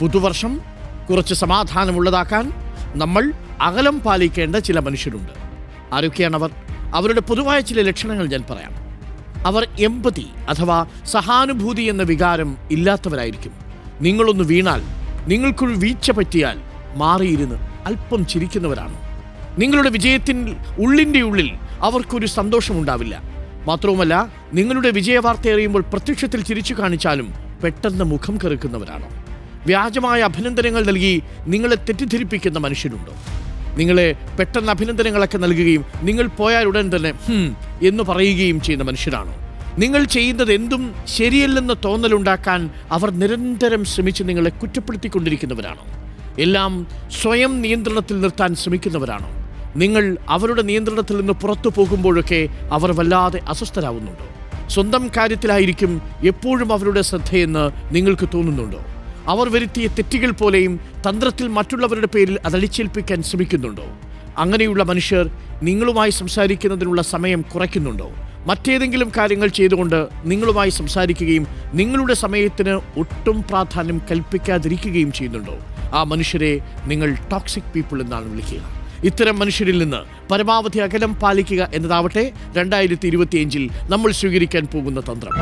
പുതുവർഷം കുറച്ച് സമാധാനമുള്ളതാക്കാൻ നമ്മൾ അകലം പാലിക്കേണ്ട ചില മനുഷ്യരുണ്ട്. ആരൊക്കെയാണവർ? അവരുടെ പൊതുവായ ചില ലക്ഷണങ്ങൾ ഞാൻ പറയാം. അവർ എമ്പതി അഥവാ സഹാനുഭൂതി എന്ന വികാരം ഇല്ലാത്തവരായിരിക്കും. നിങ്ങളൊന്ന് വീണാൽ, നിങ്ങൾക്കൊരു വീഴ്ച പറ്റിയാൽ മാറിയിരുന്ന് അല്പം ചിരിക്കുന്നവരാണ്. നിങ്ങളുടെ വിജയത്തിൻ ഉള്ളിൻ്റെ ഉള്ളിൽ അവർക്കൊരു സന്തോഷമുണ്ടാവില്ല. മാത്രവുമല്ല, നിങ്ങളുടെ വിജയവാർത്ത അറിയുമ്പോൾ പ്രത്യക്ഷത്തിൽ ചിരിച്ചു കാണിച്ചാലും പെട്ടെന്ന് മുഖം കറുക്കുന്നവരാണ്. വ്യാജമായ അഭിനന്ദനങ്ങൾ നൽകി നിങ്ങളെ തെറ്റിദ്ധരിപ്പിക്കുന്ന മനുഷ്യരുണ്ടോ? നിങ്ങളെ പെട്ടെന്ന് അഭിനന്ദനങ്ങളൊക്കെ നൽകുകയും നിങ്ങൾ പോയാൽ ഉടൻ തന്നെ എന്ന് പറയുകയും ചെയ്യുന്ന മനുഷ്യരാണോ? നിങ്ങൾ ചെയ്യുന്നത് എന്തും ശരിയല്ലെന്ന് തോന്നലുണ്ടാക്കാൻ അവർ നിരന്തരം ശ്രമിച്ച് നിങ്ങളെ കുറ്റപ്പെടുത്തിക്കൊണ്ടിരിക്കുന്നവരാണോ? എല്ലാം സ്വയം നിയന്ത്രണത്തിൽ നിർത്താൻ ശ്രമിക്കുന്നവരാണോ? നിങ്ങൾ അവരുടെ നിയന്ത്രണത്തിൽ നിന്ന് പുറത്തു പോകുമ്പോഴൊക്കെ അവർ വല്ലാതെ അസ്വസ്ഥരാകുന്നുണ്ടോ? സ്വന്തം കാര്യത്തിലായിരിക്കും എപ്പോഴും അവരുടെ ശ്രദ്ധയെന്ന് നിങ്ങൾക്ക് തോന്നുന്നുണ്ടോ? അവർ വരുത്തിയ തെറ്റുകൾ പോലെയും തന്ത്രത്തിൽ മറ്റുള്ളവരുടെ പേരിൽ അതടിച്ചേൽപ്പിക്കാൻ ശ്രമിക്കുന്നുണ്ടോ? അങ്ങനെയുള്ള മനുഷ്യർ നിങ്ങളുമായി സംസാരിക്കുന്നതിനുള്ള സമയം കുറയ്ക്കുന്നുണ്ടോ? മറ്റേതെങ്കിലും കാര്യങ്ങൾ ചെയ്തുകൊണ്ട് നിങ്ങളുമായി സംസാരിക്കുകയും നിങ്ങളുടെ സമയത്തിന് ഒട്ടും പ്രാധാന്യം കൽപ്പിക്കാതിരിക്കുകയും ചെയ്യുന്നുണ്ടോ? ആ മനുഷ്യരെ നിങ്ങൾ ടോക്സിക് പീപ്പിൾ എന്നാണ് വിളിക്കുക. ഇത്തരം മനുഷ്യരിൽ നിന്ന് പരമാവധി അകലം പാലിക്കുക എന്നതാവട്ടെ 2025 നമ്മൾ സ്വീകരിക്കാൻ പോകുന്ന തന്ത്രം.